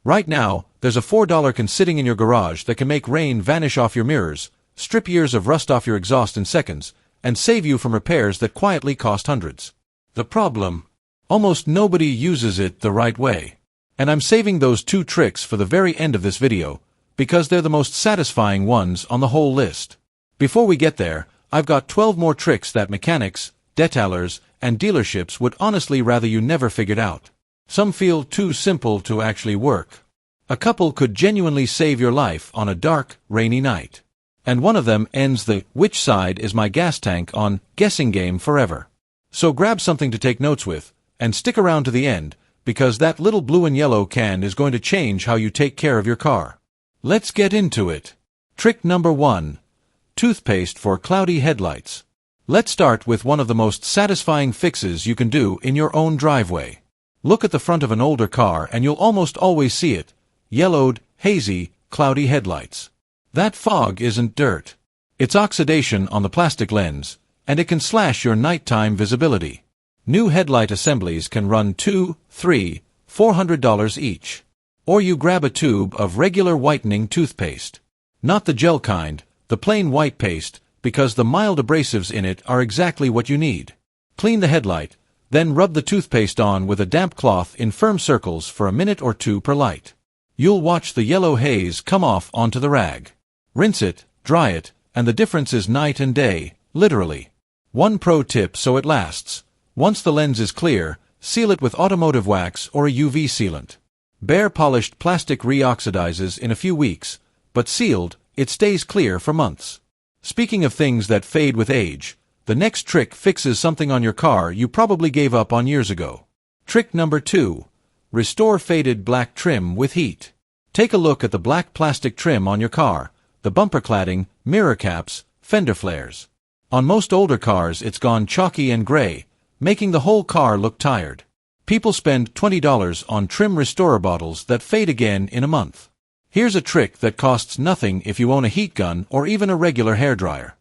Right now, there's a $4 can sitting in your garage that can make rain vanish off your mirrors, strip years of rust off your exhaust in seconds, and save you from repairs that quietly cost hundreds. The problem? Almost nobody uses it the right way. And I'm saving those 2 tricks for the very end of this video, because they're the most satisfying ones on the whole list. Before we get there, I've got 12 more tricks that mechanics, detailers, and dealerships would honestly rather you never figured out. Some feel too simple to actually work. A couple could genuinely save your life on a dark, rainy night. And one of them ends the "which side is my gas tank" on guessing game forever. So grab something to take notes with, and stick around to the end, because that little blue and yellow can is going to change how you take care of your car. Let's get into it. Trick number 1. Toothpaste for cloudy headlights. Let's start with one of the most satisfying fixes you can do in your own driveway. Look at the front of an older car and you'll almost always see it. Yellowed, hazy, cloudy headlights. That fog isn't dirt. It's oxidation on the plastic lens, and it can slash your nighttime visibility. New headlight assemblies can run $200, $300, $400 each. Or you grab a tube of regular whitening toothpaste. Not the gel kind, the plain white paste, because the mild abrasives in it are exactly what you need. Clean the headlight, then rub the toothpaste on with a damp cloth in firm circles for a minute or 2 per light. You'll watch the yellow haze come off onto the rag. Rinse it, dry it, and the difference is night and day, literally. One pro tip so it lasts. Once the lens is clear, seal it with automotive wax or a UV sealant. Bare polished plastic reoxidizes in a few weeks, but sealed, it stays clear for months. Speaking of things that fade with age, the next trick fixes something on your car you probably gave up on years ago. Trick number 2. Restore faded black trim with heat. Take a look at the black plastic trim on your car, the bumper cladding, mirror caps, fender flares. On most older cars it's gone chalky and gray, making the whole car look tired. People spend $20 on trim restorer bottles that fade again in a month. Here's a trick that costs nothing if you own a heat gun or even a regular hairdryer.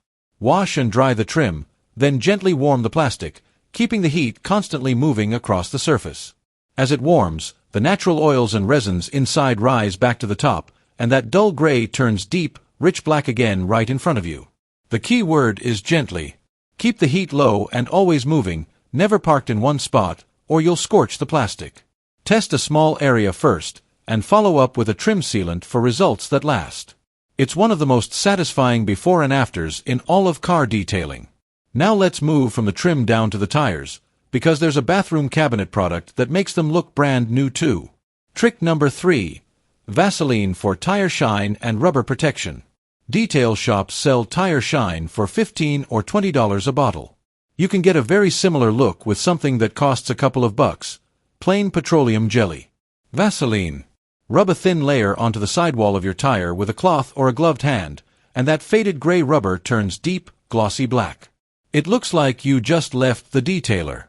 Wash and dry the trim, then gently warm the plastic, keeping the heat constantly moving across the surface. As it warms, the natural oils and resins inside rise back to the top, and that dull gray turns deep, rich black again right in front of you. The key word is gently. Keep the heat low and always moving, never parked in one spot, or you'll scorch the plastic. Test a small area first, and follow up with a trim sealant for results that last. It's one of the most satisfying before and afters in all of car detailing. Now let's move from the trim down to the tires, because there's a bathroom cabinet product that makes them look brand new too. Trick number 3. Vaseline for tire shine and rubber protection. Detail shops sell tire shine for $15 or $20 a bottle. You can get a very similar look with something that costs a couple of bucks. Plain petroleum jelly. Vaseline. Rub a thin layer onto the sidewall of your tire with a cloth or a gloved hand, and that faded gray rubber turns deep, glossy black. It looks like you just left the detailer.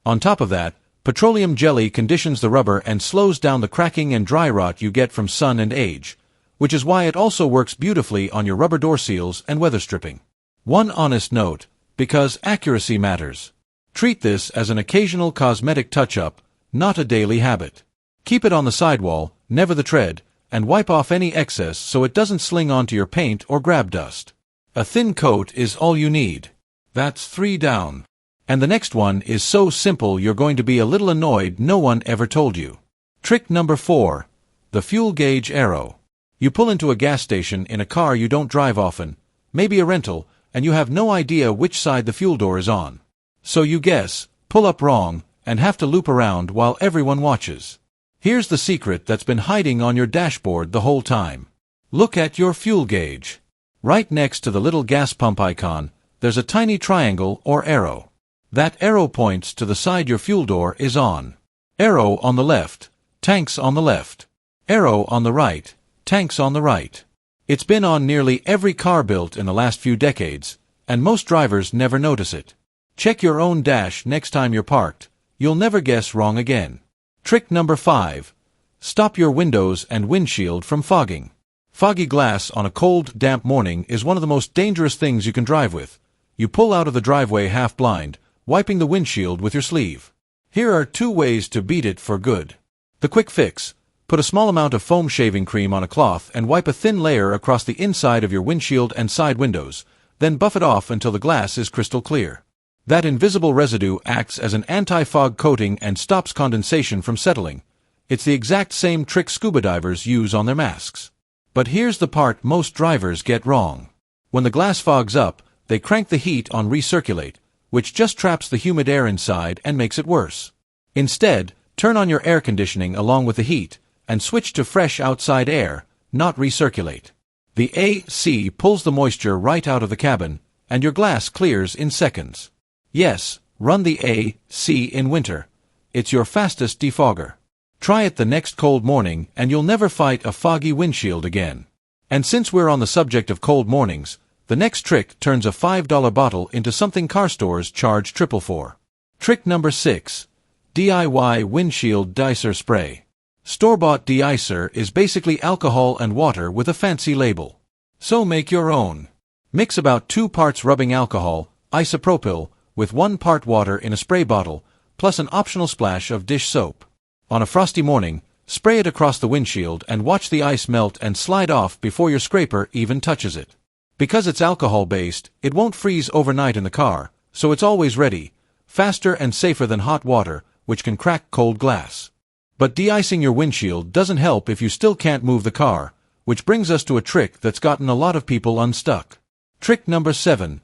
On top of that, petroleum jelly conditions the rubber and slows down the cracking and dry rot you get from sun and age, which is why it also works beautifully on your rubber door seals and weather stripping. One honest note, because accuracy matters. Treat this as an occasional cosmetic touch-up, not a daily habit. Keep it on the sidewall, never the tread, and wipe off any excess so it doesn't sling onto your paint or grab dust. A thin coat is all you need. That's 3 down. And the next one is so simple you're going to be a little annoyed no one ever told you. Trick number 4. The fuel gauge arrow. You pull into a gas station in a car you don't drive often, maybe a rental, and you have no idea which side the fuel door is on. So you guess, pull up wrong, and have to loop around while everyone watches. Here's the secret that's been hiding on your dashboard the whole time. Look at your fuel gauge. Right next to the little gas pump icon, there's a tiny triangle or arrow. That arrow points to the side your fuel door is on. Arrow on the left, tanks on the left. Arrow on the right, tanks on the right. It's been on nearly every car built in the last few decades, and most drivers never notice it. Check your own dash next time you're parked. You'll never guess wrong again. Trick number 5. Stop your windows and windshield from fogging. Foggy glass on a cold, damp morning is one of the most dangerous things you can drive with. You pull out of the driveway half blind, wiping the windshield with your sleeve. Here are 2 ways to beat it for good. The quick fix. Put a small amount of foam shaving cream on a cloth and wipe a thin layer across the inside of your windshield and side windows, then buff it off until the glass is crystal clear. That invisible residue acts as an anti-fog coating and stops condensation from settling. It's the exact same trick scuba divers use on their masks. But here's the part most drivers get wrong. When the glass fogs up, they crank the heat on recirculate, which just traps the humid air inside and makes it worse. Instead, turn on your air conditioning along with the heat, and switch to fresh outside air, not recirculate. The AC pulls the moisture right out of the cabin, and your glass clears in seconds. Yes, run the AC in winter. It's your fastest defogger. Try it the next cold morning and you'll never fight a foggy windshield again. And since we're on the subject of cold mornings, the next trick turns a $5 bottle into something car stores charge triple for. Trick number 6. DIY Windshield Deicer Spray. Store-bought deicer is basically alcohol and water with a fancy label. So make your own. Mix about 2 parts rubbing alcohol, isopropyl, with 1 part water in a spray bottle, plus an optional splash of dish soap. On a frosty morning, spray it across the windshield and watch the ice melt and slide off before your scraper even touches it. Because it's alcohol-based, it won't freeze overnight in the car, so it's always ready, faster and safer than hot water, which can crack cold glass. But de-icing your windshield doesn't help if you still can't move the car, which brings us to a trick that's gotten a lot of people unstuck. Trick number 7.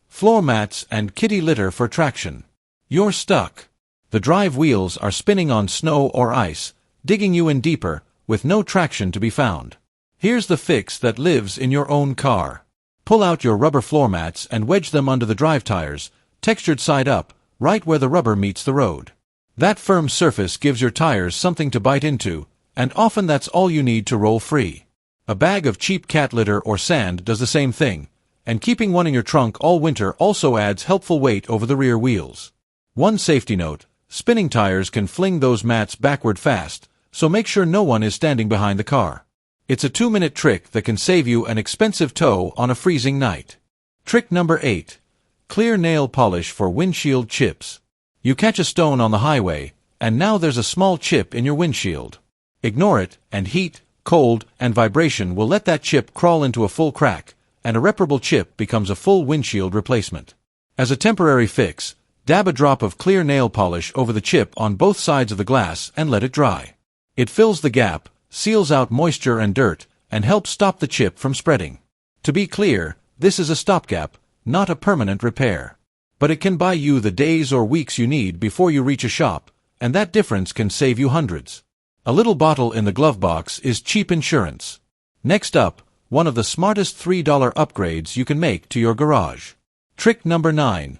Floor mats and kitty litter for traction. You're stuck. The drive wheels are spinning on snow or ice, digging you in deeper, with no traction to be found. Here's the fix that lives in your own car. Pull out your rubber floor mats and wedge them under the drive tires, textured side up, right where the rubber meets the road. That firm surface gives your tires something to bite into, and often that's all you need to roll free. A bag of cheap cat litter or sand does the same thing, and keeping one in your trunk all winter also adds helpful weight over the rear wheels. One safety note: spinning tires can fling those mats backward fast, so make sure no one is standing behind the car. It's a 2-minute trick that can save you an expensive tow on a freezing night. Trick number 8. Clear nail polish for windshield chips. You catch a stone on the highway, and now there's a small chip in your windshield. Ignore it, and heat, cold, and vibration will let that chip crawl into a full crack, and a reparable chip becomes a full windshield replacement. As a temporary fix, dab a drop of clear nail polish over the chip on both sides of the glass and let it dry. It fills the gap, seals out moisture and dirt, and helps stop the chip from spreading. To be clear, this is a stopgap, not a permanent repair. But it can buy you the days or weeks you need before you reach a shop, and that difference can save you hundreds. A little bottle in the glove box is cheap insurance. Next up, one of the smartest $3 upgrades you can make to your garage. Trick number 9.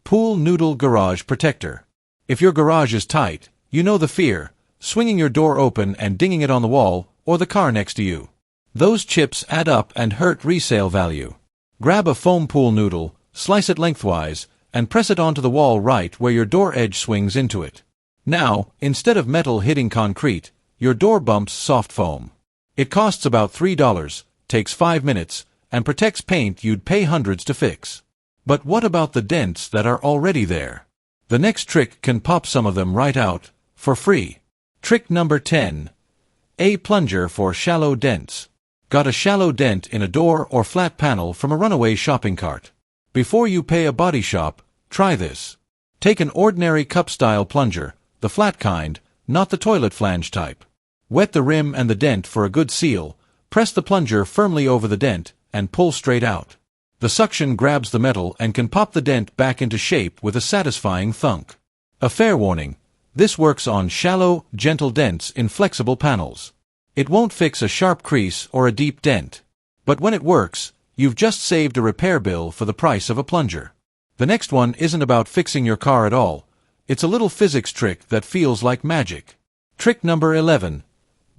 Pool Noodle Garage Protector. If your garage is tight, you know the fear: swinging your door open and dinging it on the wall or the car next to you. Those chips add up and hurt resale value. Grab a foam pool noodle, slice it lengthwise, and press it onto the wall right where your door edge swings into it. Now, instead of metal hitting concrete, your door bumps soft foam. It costs about $3, takes 5 minutes, and protects paint you'd pay hundreds to fix. But what about the dents that are already there? The next trick can pop some of them right out, for free. Trick number 10. A plunger for shallow dents. Got a shallow dent in a door or flat panel from a runaway shopping cart? Before you pay a body shop, try this. Take an ordinary cup-style plunger, the flat kind, not the toilet flange type. Wet the rim and the dent for a good seal, press the plunger firmly over the dent, and pull straight out. The suction grabs the metal and can pop the dent back into shape with a satisfying thunk. A fair warning: this works on shallow, gentle dents in flexible panels. It won't fix a sharp crease or a deep dent. But when it works, you've just saved a repair bill for the price of a plunger. The next one isn't about fixing your car at all. It's a little physics trick that feels like magic. Trick number 11.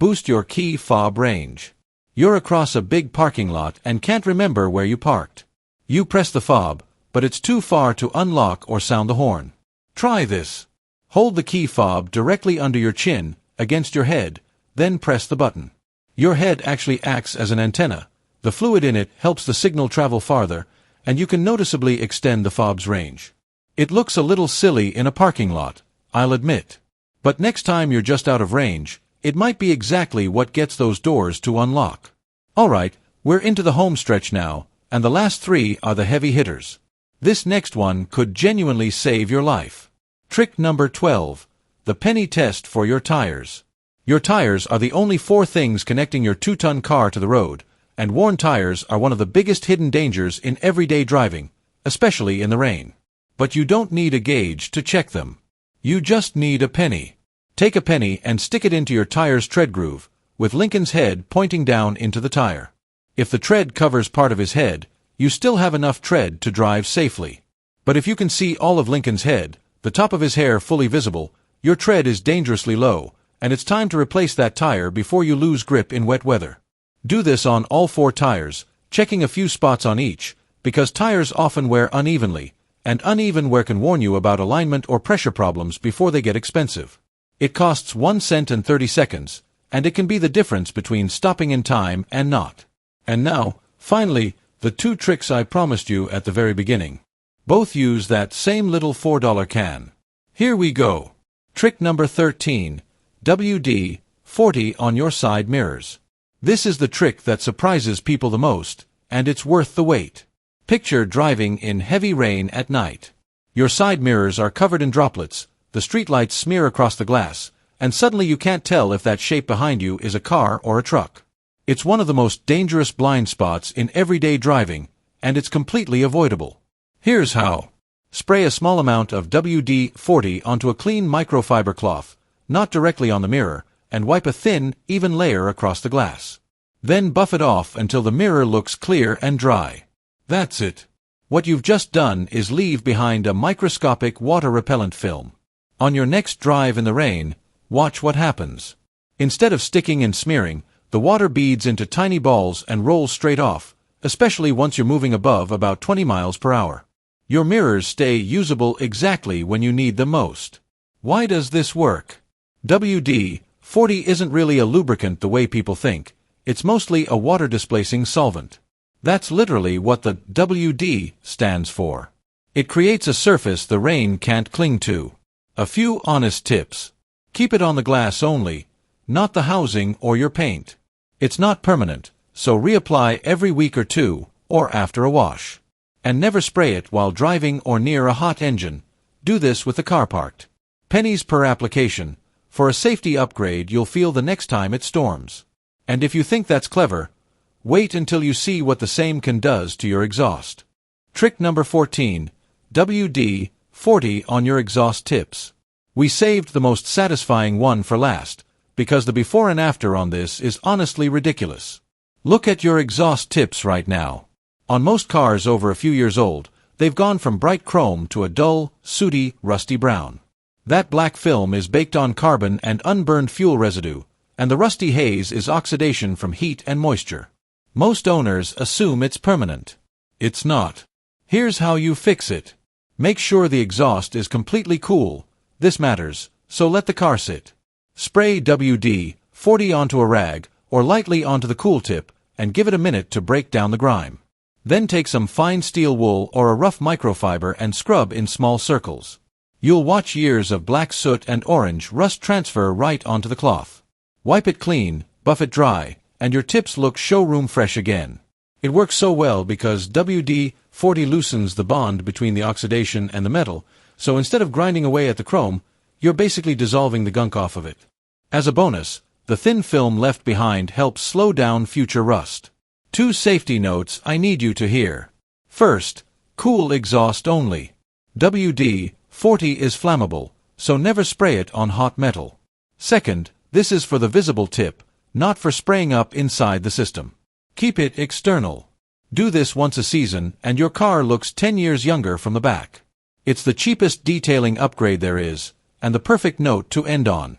Boost your key fob range. You're across a big parking lot and can't remember where you parked. You press the fob, but it's too far to unlock or sound the horn. Try this. Hold the key fob directly under your chin, against your head, then press the button. Your head actually acts as an antenna. The fluid in it helps the signal travel farther, and you can noticeably extend the fob's range. It looks a little silly in a parking lot, I'll admit. But next time you're just out of range, It might be exactly what gets those doors to unlock. Alright, we're into the home stretch now, and the last 3 are the heavy hitters. This next one could genuinely save your life. Trick number 12. The penny test for your tires. Your tires are the only 4 things connecting your 2-ton car to the road, and worn tires are one of the biggest hidden dangers in everyday driving, especially in the rain. But you don't need a gauge to check them. You just need a penny. Take a penny and stick it into your tire's tread groove, with Lincoln's head pointing down into the tire. If the tread covers part of his head, you still have enough tread to drive safely. But if you can see all of Lincoln's head, the top of his hair fully visible, your tread is dangerously low, and it's time to replace that tire before you lose grip in wet weather. Do this on all 4 tires, checking a few spots on each, because tires often wear unevenly, and uneven wear can warn you about alignment or pressure problems before they get expensive. It costs 1 cent and 30 seconds, and it can be the difference between stopping in time and not. And now, finally, the 2 tricks I promised you at the very beginning. Both use that same little $4 can. Here we go. Trick number 13. WD-40 on your side mirrors. This is the trick that surprises people the most, and it's worth the wait. Picture driving in heavy rain at night. Your side mirrors are covered in droplets, the streetlights smear across the glass, and suddenly you can't tell if that shape behind you is a car or a truck. It's one of the most dangerous blind spots in everyday driving, and it's completely avoidable. Here's how. Spray a small amount of WD-40 onto a clean microfiber cloth, not directly on the mirror, and wipe a thin, even layer across the glass. Then buff it off until the mirror looks clear and dry. That's it. What you've just done is leave behind a microscopic water-repellent film. On your next drive in the rain, watch what happens. Instead of sticking and smearing, the water beads into tiny balls and rolls straight off, especially once you're moving above about 20 miles per hour. Your mirrors stay usable exactly when you need them most. Why does this work? WD-40 isn't really a lubricant the way people think. It's mostly a water-displacing solvent. That's literally what the WD stands for. It creates a surface the rain can't cling to. A few honest tips. Keep it on the glass only, not the housing or your paint. It's not permanent, so reapply every week or 2, or after a wash. And never spray it while driving or near a hot engine. Do this with the car parked. Pennies per application. For a safety upgrade you'll feel the next time it storms. And if you think that's clever, wait until you see what the same can does to your exhaust. Trick number 14. WD-40 on your exhaust tips. We saved the most satisfying one for last, because the before and after on this is honestly ridiculous. Look at your exhaust tips right now. On most cars over a few years old, they've gone from bright chrome to a dull, sooty, rusty brown. That black film is baked on carbon and unburned fuel residue, and the rusty haze is oxidation from heat and moisture. Most owners assume it's permanent. It's not. Here's how you fix it. Make sure the exhaust is completely cool. This matters, so let the car sit. Spray WD-40 onto a rag, or lightly onto the cool tip, and give it a minute to break down the grime. Then take some fine steel wool or a rough microfiber and scrub in small circles. You'll watch years of black soot and orange rust transfer right onto the cloth. Wipe it clean, buff it dry, and your tips look showroom fresh again. It works so well because WD-40 loosens the bond between the oxidation and the metal, so instead of grinding away at the chrome, you're basically dissolving the gunk off of it. As a bonus, the thin film left behind helps slow down future rust. 2 safety notes I need you to hear. First, cool exhaust only. WD-40 is flammable, so never spray it on hot metal. Second, this is for the visible tip, not for spraying up inside the system. Keep it external. Do this once a season and your car looks 10 years younger from the back. It's the cheapest detailing upgrade there is, and the perfect note to end on.